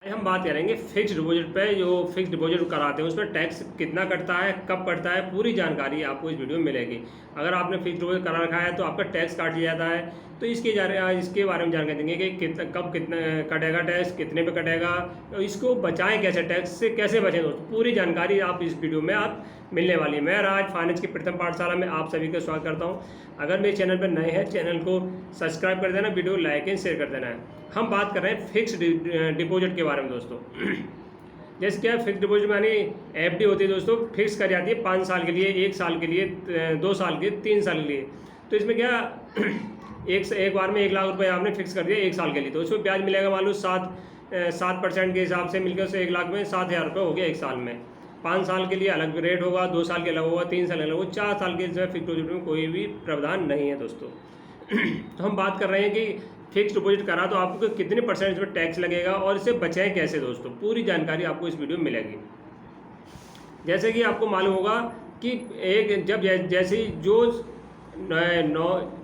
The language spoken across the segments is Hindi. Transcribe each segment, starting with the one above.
हम बात करेंगे फिक्स्ड डिपॉजिट पे। जो फिक्स्ड डिपॉजिट कराते हैं उसमें टैक्स कितना कटता है, कब कटता है, पूरी जानकारी आपको इस वीडियो में मिलेगी। अगर आपने फिक्स्ड डिपॉजिट करा रखा है तो आपका टैक्स काट लिया जाता है, तो इसके बारे में जानकारी देंगे कि कितना कटेगा टैक्स, कितने पे कटेगा, तो इसको बचाएं कैसे, टैक्स से कैसे बचें दोस्तों। पूरी जानकारी आप इस वीडियो में आप मिलने वाली है। मैं राज फाइनेंस की प्रथम पाठशाला में आप सभी का स्वागत करता हूँ। अगर मेरे चैनल पर नए हैं, चैनल को सब्सक्राइब कर देना, वीडियो लाइक एंड शेयर कर देना है। हम बात कर रहे हैं फिक्स्ड डिपॉजिट के बारे में दोस्तों। जैसे क्या फिक्स डिपॉजिट यानी एफडी होती है दोस्तों, फिक्स कर जाती है 5 साल के लिए, 1 साल के लिए, 2 साल के, 3 साल के लिए। तो इसमें क्या एक बार में 1 लाख रुपए आपने फिक्स कर दिया 1 साल के लिए, तो उसमें ब्याज मिलेगा मान लो 7% के हिसाब से मिलकर उसे 1 लाख में 7,000 रुपये हो गया 1 साल में। 5 साल के लिए अलग रेट होगा, 2 साल के अलग होगा, 3 साल अलग होगा, 4 साल के जो है फिक्स डिपॉजिट में कोई भी प्रावधान नहीं है दोस्तों। तो हम बात कर रहे हैं कि फिक्स डिपॉजिट करा तो आपको कितने परसेंट इसमें टैक्स लगेगा और इसे बचाएं कैसे दोस्तों। पूरी जानकारी आपको इस वीडियो में मिलेगी। जैसे कि आपको मालूम होगा कि जैसे जो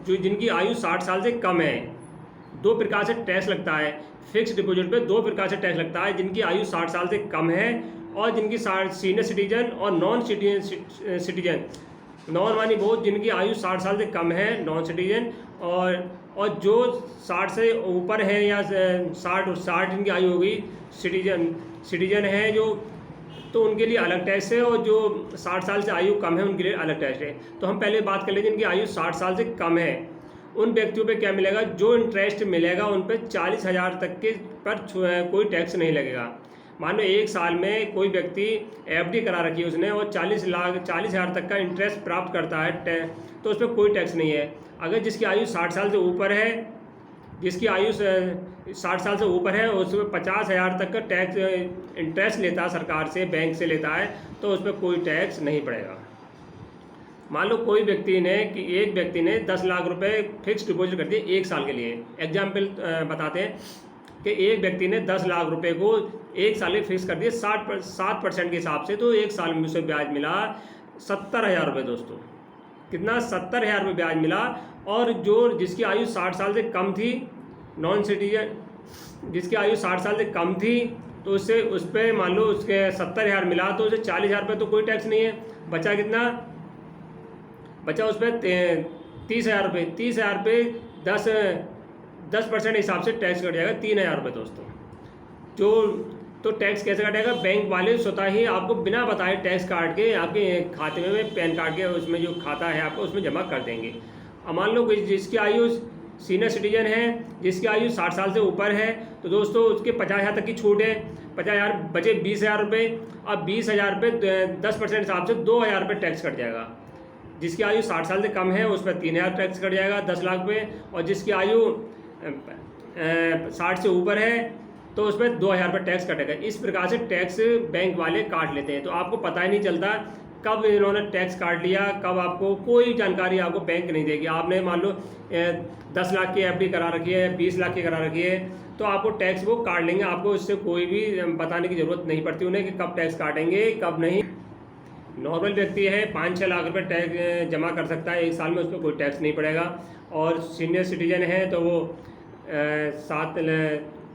जिनकी आयु 60 साल से कम है, 2 प्रकार से टैक्स लगता है। फिक्स डिपॉजिट पे 2 प्रकार से टैक्स लगता है, जिनकी आयु 60 साल से कम है और जिनकी सीनियर सिटीजन और नॉन सिटीजन। नॉन मानी वो जिनकी आयु 60 साल से कम है, नॉन सिटीजन, और जो 60 से ऊपर है या 60 जिनकी आयु होगी, सिटीजन है जो, तो उनके लिए अलग टैक्स है, और जो 60 साल से आयु कम है उनके लिए अलग टैक्स है। तो हम पहले बात कर लेते हैं जिनकी आयु 60 साल से कम है, उन व्यक्तियों पे क्या मिलेगा। जो इंटरेस्ट मिलेगा उन पे 40,000 तक के पर कोई टैक्स नहीं लगेगा। मान लो 1 साल में कोई व्यक्ति एफडी करा रखी है उसने और 40,000 तक का इंटरेस्ट प्राप्त करता है, तो उस पर कोई टैक्स नहीं है। अगर जिसकी आयु 60 साल से ऊपर है, जिसकी आयु 60 साल से ऊपर है, उसमें 50,000 तक का टैक्स इंटरेस्ट लेता है सरकार से, बैंक से लेता है, तो उस पर कोई टैक्स नहीं पड़ेगा। मान लो कोई व्यक्ति ने एक व्यक्ति ने 10 लाख रुपए फिक्स डिपॉजिट कर दिए 1 साल के लिए। एग्जाम्पल बताते हैं कि एक व्यक्ति ने 10 लाख रुपए को 1 साल में फिक्स कर दिए 7% के हिसाब से, तो 1 साल में उसे ब्याज मिला 70,000 रुपये दोस्तों। कितना? 70,000 रुपये ब्याज मिला। और जिसकी आयु 60 साल से कम थी, नॉन सिटीजन, जिसकी आयु 60 साल से कम थी, तो उससे उस पर मान लो उसके 70,000 मिला, तो उसे 40,000 रुपये तो कोई टैक्स नहीं है। बचा कितना? बचा उस पर 30,000 रुपये। 30,000 रुपये 10% हिसाब से टैक्स कट जाएगा 3,000 रुपये दोस्तों। तो टैक्स कैसे कटेगा? बैंक वाले स्वतः ही आपको बिना बताए टैक्स काट के आपके खाते में पैन कार्ड के उसमें जो खाता है आपको उसमें जमा कर देंगे। अब मान लो जिसकी आयु सीनियर सिटीजन है, जिसकी आयु 60 साल से ऊपर है, तो दोस्तों उसके 50,000 तक की छूट है। 50,000 बचे 20,000 रुपये। अब 20,000 रुपये 10% हिसाब से 2,000 रुपये टैक्स कट जाएगा। जिसकी आयु 60 साल से कम है उस पर 3,000 टैक्स कट जाएगा 10 लाख पे, और जिसकी आयु 60 से ऊपर है तो उस पर 2,000 रुपये टैक्स कटेगा। इस प्रकार से टैक्स बैंक वाले काट लेते हैं, तो आपको पता ही नहीं चलता कब इन्होंने टैक्स काट लिया, कब आपको कोई जानकारी आपको बैंक नहीं देगी। आपने मान लो 10 लाख की एफडी करा रखी है, 20 लाख की करा रखी है, तो आपको टैक्स वो काट लेंगे। आपको इससे कोई भी बताने की ज़रूरत नहीं पड़ती उन्हें कि कब टैक्स काटेंगे कब नहीं। नॉर्मल व्यक्ति है 5-6 लाख रुपए टैक्स जमा कर सकता है 1 साल में, उस पर कोई टैक्स नहीं पड़ेगा। और सीनियर सिटीजन है तो वो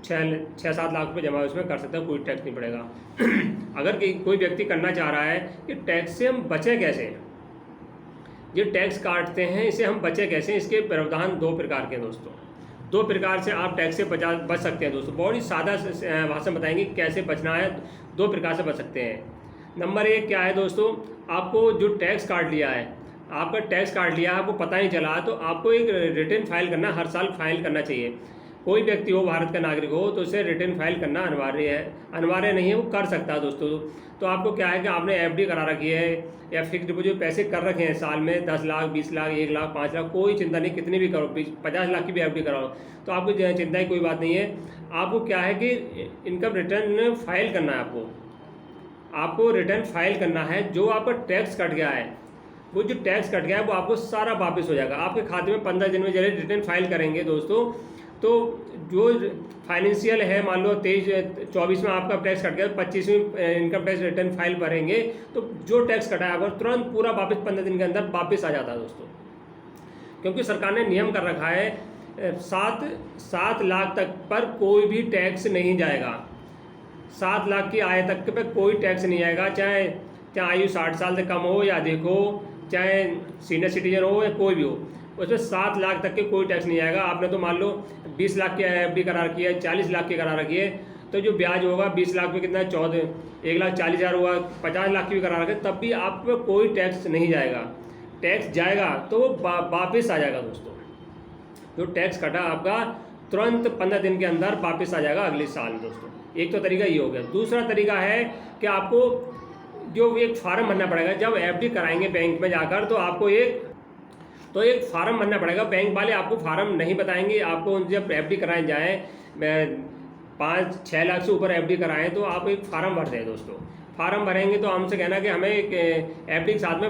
6-7 लाख रुपए जमा उसमें कर सकता है, कोई टैक्स नहीं पड़ेगा। अगर कोई व्यक्ति करना चाह रहा है कि टैक्स से हम बचें कैसे, ये टैक्स काटते हैं इसे हम बचें कैसे, इसके प्रावधान 2 प्रकार के हैं दोस्तों। 2 प्रकार से आप टैक्स से बच सकते हैं दोस्तों। बहुत ही सादा भाषा में बताएंगे कैसे बचना है। 2 प्रकार से बच सकते हैं। नंबर 1 क्या है दोस्तों, आपको जो टैक्स काट लिया है, आपका टैक्स काट लिया आपको पता नहीं चला, तो आपको एक रिटर्न फाइल करना, हर साल फाइल करना चाहिए। कोई व्यक्ति हो, भारत का नागरिक हो, तो उसे रिटर्न फाइल करना अनिवार्य है। अनिवार्य नहीं है, वो कर सकता है दोस्तों। तो आपको क्या है कि आपने एफडी करा रखी है या फिक्स डिपॉजिट पैसे कर रखे हैं साल में 10 लाख, 20 लाख, 1 लाख, 5 लाख, कोई चिंता नहीं, कितनी भी करो, 50 लाख की भी एफडी कराओ, तो आपको चिंता की कोई बात नहीं है। आपको क्या है कि इनकम रिटर्न फाइल करना है। आपको रिटर्न फाइल करना है। जो आपका टैक्स कट गया है, वो जो टैक्स कट गया है वो आपको सारा वापस हो जाएगा आपके खाते में। 15 दिन में जब रिटर्न फाइल करेंगे दोस्तों, तो जो फाइनेंशियल है, मान लो 23-24 में आपका टैक्स कट गया, 25 में इनकम टैक्स रिटर्न फाइल भरेंगे, तो जो टैक्स कटा है आपको तुरंत पूरा वापस 15 दिन के अंदर वापस आ जाता है दोस्तों। क्योंकि सरकार ने नियम कर रखा है 7 लाख तक पर कोई भी टैक्स नहीं जाएगा। 7 लाख की आय तक पे कोई टैक्स नहीं आएगा, चाहे चाहे आयु 60 साल से कम हो या अधिक हो, चाहे सीनियर सिटीजन हो या कोई भी हो, उसमें 7 लाख तक के कोई टैक्स नहीं आएगा। आपने तो मान लो 20 लाख की एफडी करा रखी है, 40 लाख की करा रखी है, तो जो ब्याज होगा 20 लाख में कितना 1,40,000 हुआ, 50 लाख की भी करा रखे, तब भी आप पे कोई टैक्स नहीं जाएगा। टैक्स जाएगा तो वो वापस आ जाएगा दोस्तों। जो टैक्स कटा आपका तुरंत 15 दिन के अंदर वापस आ जाएगा अगले साल दोस्तों। एक तो तरीका ये हो गया। दूसरा तरीका है कि आपको जो एक फार्म भरना पड़ेगा जब एफडी कराएंगे बैंक में जाकर, तो आपको एक फार्म भरना पड़ेगा। बैंक वाले आपको फार्म नहीं बताएंगे। आपको जब एफडी कराए जाएँ, 5-6 लाख से ऊपर एफडी कराएं, तो आप एक फार्म भरते हैं दोस्तों। फार्म भरेंगे तो हमसे कहना कि हमें एक एफडी के साथ में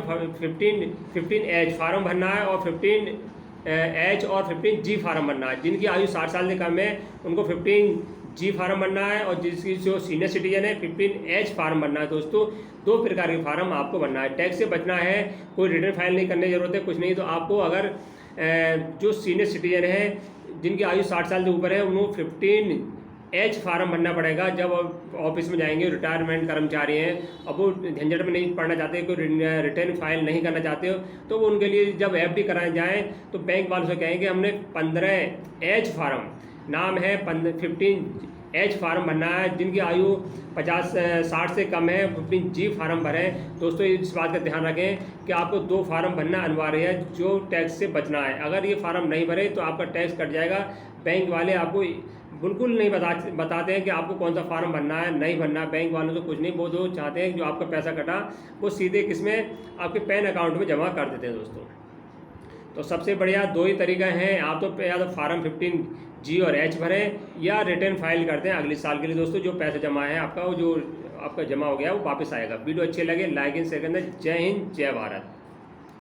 15H फार्म भरना है और 15H और 15G फार्म भरना है। जिनकी आयु 60 साल से कम है उनको 15G फार्म भरना है, और जिसकी जो सीनियर सिटीजन है 15H फार्म भरना है दोस्तों। 2 प्रकार के फार्म आपको भरना है। टैक्स से बचना है, कोई रिटर्न फाइल नहीं करने की जरूरत है, कुछ नहीं। तो आपको अगर जो सीनियर सिटीजन है जिनकी आयु 60 साल से ऊपर है उनको 15H फार्म भरना पड़ेगा। जब ऑफिस में जाएंगे, रिटायरमेंट कर्मचारी हैं, अब वो झंझट में नहीं पड़ना चाहते, कोई रिटर्न फाइल नहीं करना चाहते हो, तो वो उनके लिए जब एफडी कराए जाएँ तो बैंक वालों से कहेंगे हमने 15H फार्म, नाम है 15H फार्म भरना है। जिनकी आयु 60 से कम है 15G फार्म भरें। दोस्तों इस बात का ध्यान रखें कि आपको 2 फार्म भरना अनिवार्य है जो टैक्स से बचना है। अगर ये फार्म नहीं भरे तो आपका टैक्स कट जाएगा। बैंक वाले आपको बिल्कुल नहीं बताते हैं कि आपको कौन सा फार्म भरना है, नहीं भरना। बैंक वालों तो कुछ नहीं, वो जो चाहते हैं जो आपका पैसा कटा वो सीधे किसमें, आपके पैन अकाउंट में जमा कर देते हैं दोस्तों। तो सबसे बढ़िया 2 ही तरीका हैं, आप तो या तो फार्म 15G और H भरें या रिटर्न फाइल करते हैं अगले साल के लिए दोस्तों। जो पैसा जमा है आपका, वो जो आपका जमा हो गया वो वापस आएगा। वीडियो अच्छे लगे लाइक एंड शेयर करना। जय हिंद, जय भारत।